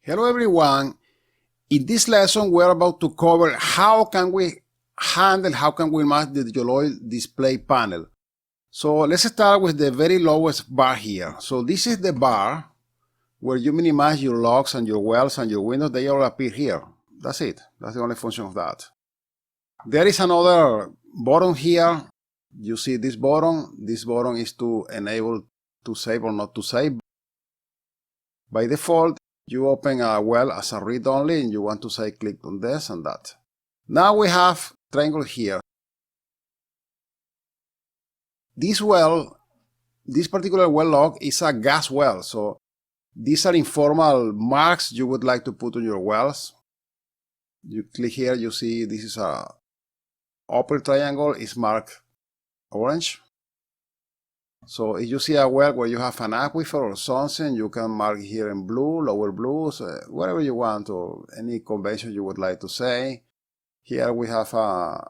Hello everyone. In this lesson we're about to cover how can we match the Yoloil display panel. So let's start with the very lowest bar here. So this is the bar where you minimize your logs and your wells and your windows. They all appear here. That's it. That's the only function of that. There is another button here. You see this button. This button is to enable to save or not to save. By default, you open a well as a read-only and you want to say click on this and that. Now we have triangle here. This well, this particular well log is a gas well, so these are informal marks you would like to put on your wells. You click here, you see this is a upper triangle, is marked orange. So if you see a well where you have an aquifer or something, you can mark here in blue, lower blues, whatever you want, or any convention you would like to say. Here we have a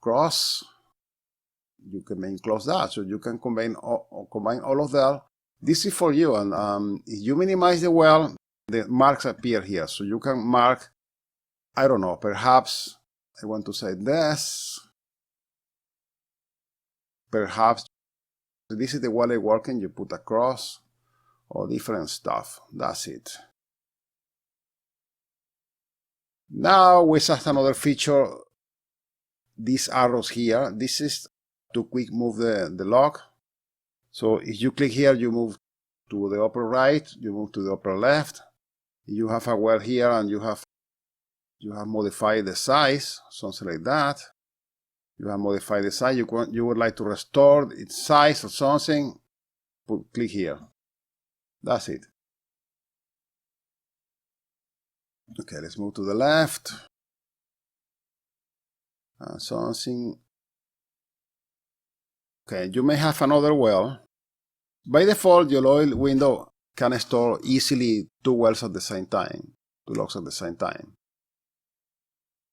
cross. You can enclose that, so you can combine all of that. This is for you, and if you minimize the well, the marks appear here. So you can mark, I don't know, perhaps I want to say this. Perhaps this is the well working, you put a cross or different stuff. That's it. Now we set another feature, these arrows here. This is to quick move the log. So if you click here, you move to the upper right, you move to the upper left. You have a well here and you have modified the size, something like that. You have modified the size, you would like to restore its size or something, click here. That's it. Okay, let's move to the left. Something. Okay, you may have another well. By default, your Yoloil window can store easily two wells at the same time, two logs at the same time.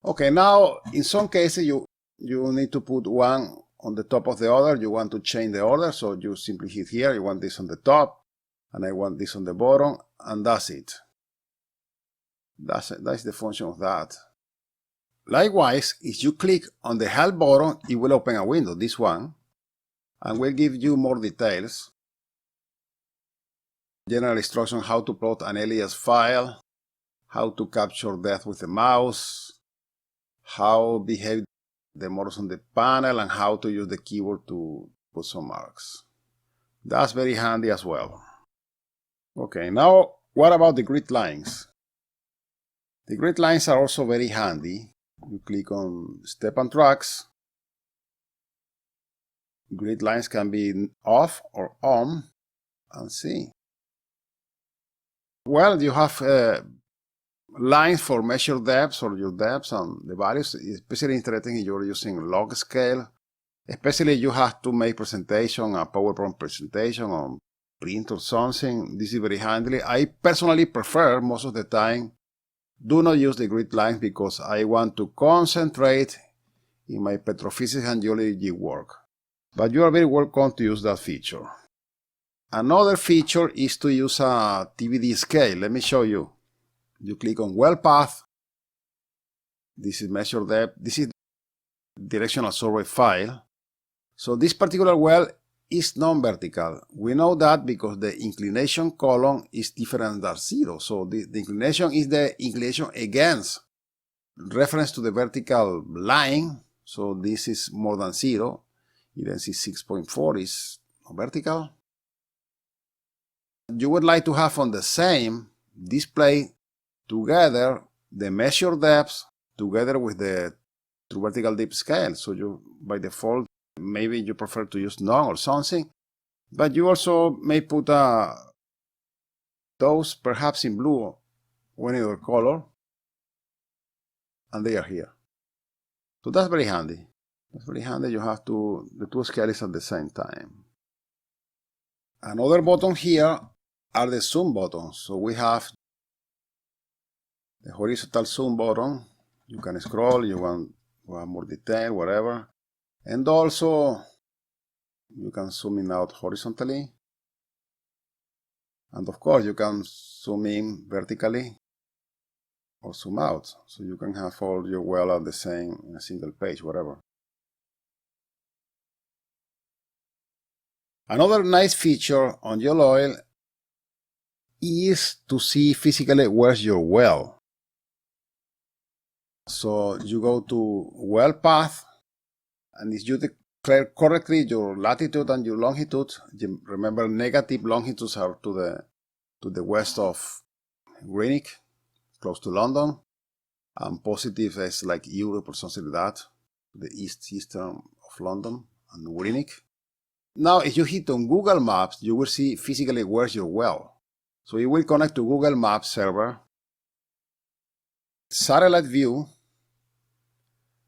Okay, now in some cases you need to put one on the top of the other. You want to change the order, so you simply hit here. You want this on the top, and I want this on the bottom, and that's it. That's the function of that. Likewise, if you click on the help button, it will open a window, this one, and will give you more details. General instruction how to plot an alias file, how to capture depth with the mouse, how behave the models on the panel, and how to use the keyboard to put some marks. That's very handy as well. Okay, now what about the grid lines? The grid lines are also very handy. You click on Step and Tracks. Grid lines can be off or on, and see. Well, you have lines for measure depths or your depths and the values, especially interesting if you're using log scale. Especially you have to make presentation, a PowerPoint presentation on print or something. This is very handy. I personally prefer most of the time do not use the grid lines because I want to concentrate in my petrophysics and geology work. But you are very welcome to use that feature. Another feature is to use a TBD scale. Let me show you. You click on well path. This is measure depth. This is directional survey file. So this particular well is non-vertical. We know that because the inclination column is different than 0. So the inclination is the inclination against reference to the vertical line. So this is more than 0. You can see 6.4 is vertical. You would like to have on the same display together the measure depths together with the true vertical depth scale. So you, by default, maybe you prefer to use none or something, but you also may put those perhaps in blue or any other color, and they are here. So that's very handy. That's very handy. You have the two scales at the same time. Another button here are the zoom buttons. So we have the horizontal zoom button. You can scroll, you want more detail, whatever. And also you can zoom in out horizontally. And of course you can zoom in vertically or zoom out, so you can have all your well on the same, in a single page, whatever. Another nice feature on YOLOil is to see physically where's your well. So you go to well path, and if you declare correctly your latitude and your longitude, remember negative longitudes are to the west of Greenwich, close to London, and positive is like Europe or something like that, the eastern of London and Greenwich. Now, if you hit on Google Maps, you will see physically where's your well. So you will connect to Google Maps server, satellite view,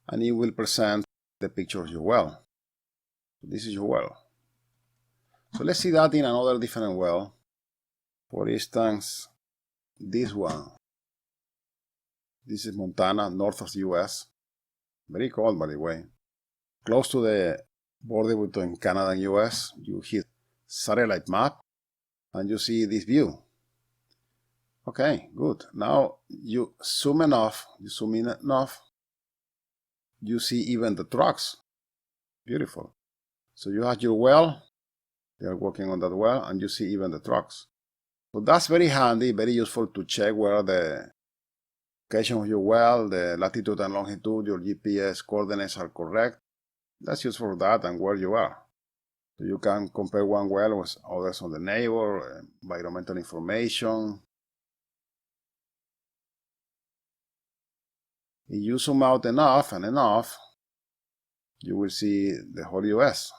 and it will present the picture of your well. So this is your well. So let's see that in another different well. For instance, this one. This is Montana, north of the US. Very cold, by the way. Close to the border between Canada and US, you hit satellite map, and you see this view. Okay, good. Now you zoom in enough, you see even the trucks. Beautiful. So you have your well, they are working on that well, and you see even the trucks. So that's very handy, very useful to check where the location of your well, the latitude and longitude, your GPS coordinates are correct. That's useful for that and where you are. So you can compare one well with others on the neighbor, environmental information. If you zoom out enough and enough, you will see the whole US.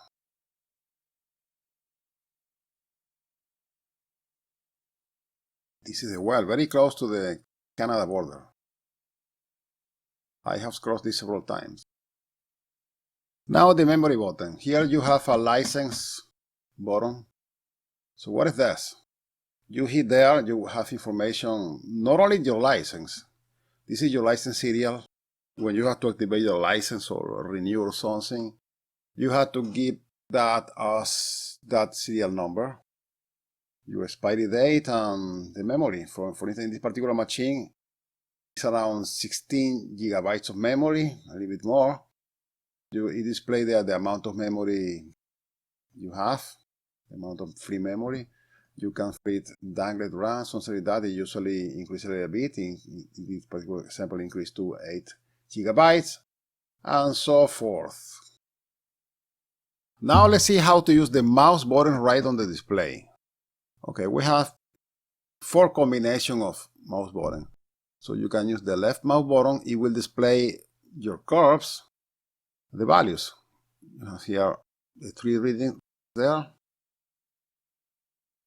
This is a well very close to the Canada border. I have crossed this several times. Now the memory button. Here you have a license button. So what is this? You hit there, you have information, not only your license. This is your license serial. When you have to activate your license or renew or something, you have to give that as that serial number, your expiry date, and the memory. For instance, in this particular machine, it's around 16 gigabytes of memory, a little bit more. It displays there the amount of memory you have, the amount of free memory. You can fit dangled RAM, something like that. It usually increases a little bit. In this particular example, increased to 8 gigabytes, and so forth. Now let's see how to use the mouse button right on the display. Okay, we have 4 combinations of mouse button. So you can use the left mouse button. It will display your curves, the values. You have here the 3 readings there.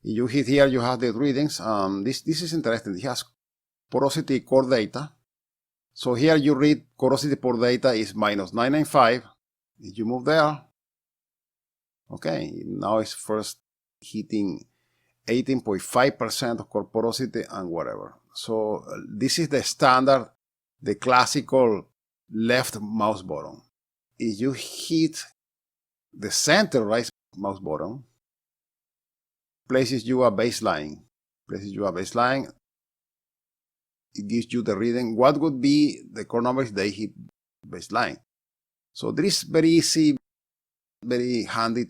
If you hit here, you have the readings. This is interesting. It has porosity core data. So here you read porosity core data is minus 995. If you move there, okay, now it's first hitting 18.5% of core porosity and whatever. So this is the standard, the classical left mouse button. If you hit the center right mouse button, places you a baseline. It gives you the reading. What would be the core numbers they hit baseline? So this is very easy, very handy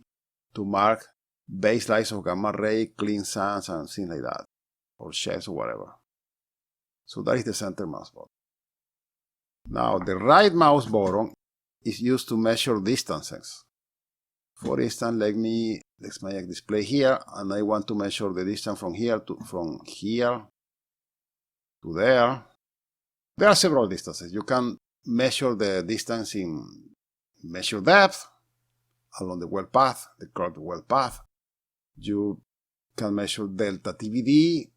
to mark baselines of gamma ray, clean sands, and things like that, or shells or whatever. So that is the center mouse button. Now the right mouse button is used to measure distances. For instance, let's make a display here, and I want to measure the distance from here to there. There are several distances. You can measure the distance in measure depth along the well path, the curved well path. You can measure delta TBD,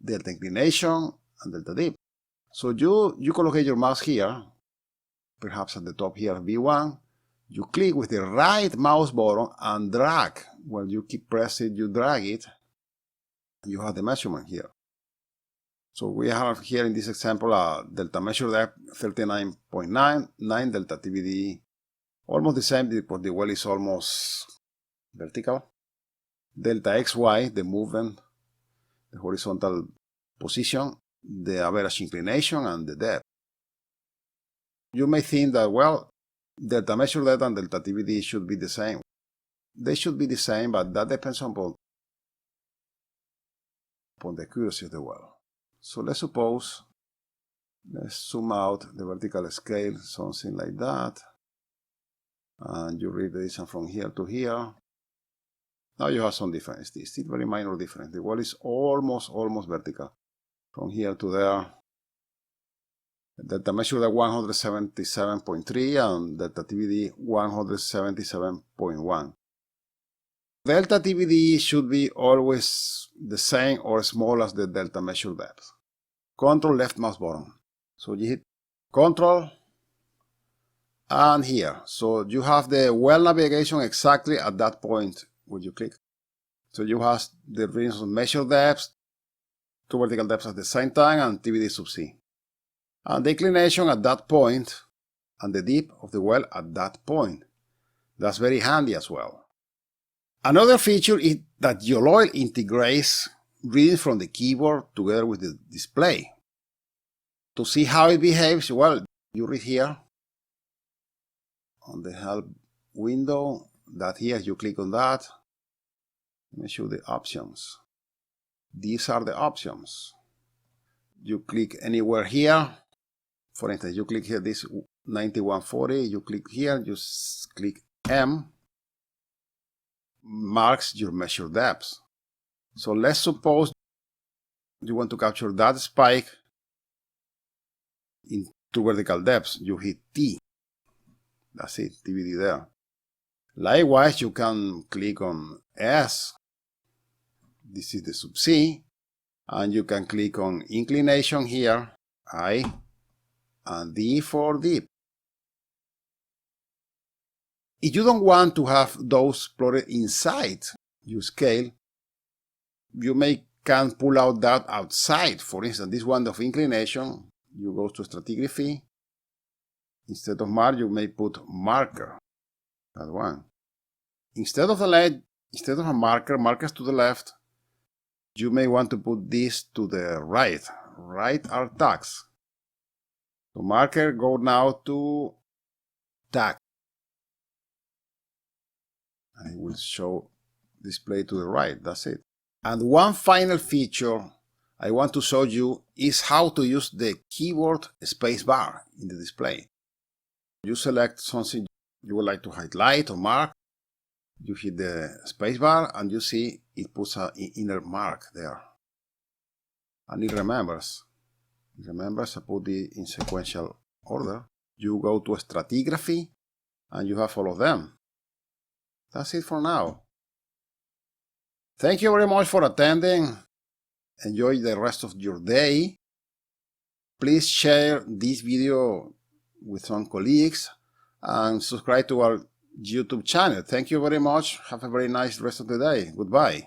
delta inclination, and delta dip. So you collocate your mouse here, perhaps at the top here, V1. You click with the right mouse button and drag. When you keep pressing, you drag it. You have the measurement here. So we have here in this example delta measure depth 39.9, delta TBD almost the same because the well is almost vertical. Delta XY, the movement, the horizontal position, the average inclination and the depth. You may think that, well, delta measure depth and delta TBD should be the same. They should be the same, but that depends upon the accuracy of the well. So let's suppose, let's zoom out the vertical scale, something like that. And you read the distance from here to here. Now you have some difference. It's still very minor difference. The wall is almost vertical. From here to there. Delta measure at 177.3 and delta TBD 177.1. Delta TBD should be always the same or small as the delta measure depth. Control left mouse button. So you hit Control and here. So you have the well navigation exactly at that point where you click. So you have the readings of measure depths, two vertical depths at the same time, and TBD sub C. And the inclination at that point, and the depth of the well at that point. That's very handy as well. Another feature is that YOLOIL integrates readings from the keyboard together with the display. To see how it behaves, well, you read here on the help window, that here, you click on that. Let me show the options. These are the options. You click anywhere here. For instance, you click here, this 9140, you click here, you click M, marks your measure depth. So let's suppose you want to capture that spike in two vertical depths. You hit T. That's it, TBD there. Likewise, you can click on S. This is the sub C. And you can click on inclination here, I, and D for deep. If you don't want to have those plotted inside your scale, you can pull out that outside. For instance, this one of inclination, you go to stratigraphy. Instead of mark, you may put marker. That one. Instead of a marker, markers to the left, you may want to put this to the right. Right are tags. So marker, go now to tag. And it will show display to the right. That's it. And one final feature I want to show you is how to use the keyboard spacebar in the display. You select something you would like to highlight or mark. You hit the spacebar and you see it puts an inner mark there. And it remembers. It remembers, I put it in sequential order. You go to stratigraphy and you have all of them. That's it for now. Thank you very much for attending. Enjoy the rest of your day. Please share this video with some colleagues and subscribe to our YouTube channel. Thank you very much. Have a very nice rest of the day. Goodbye.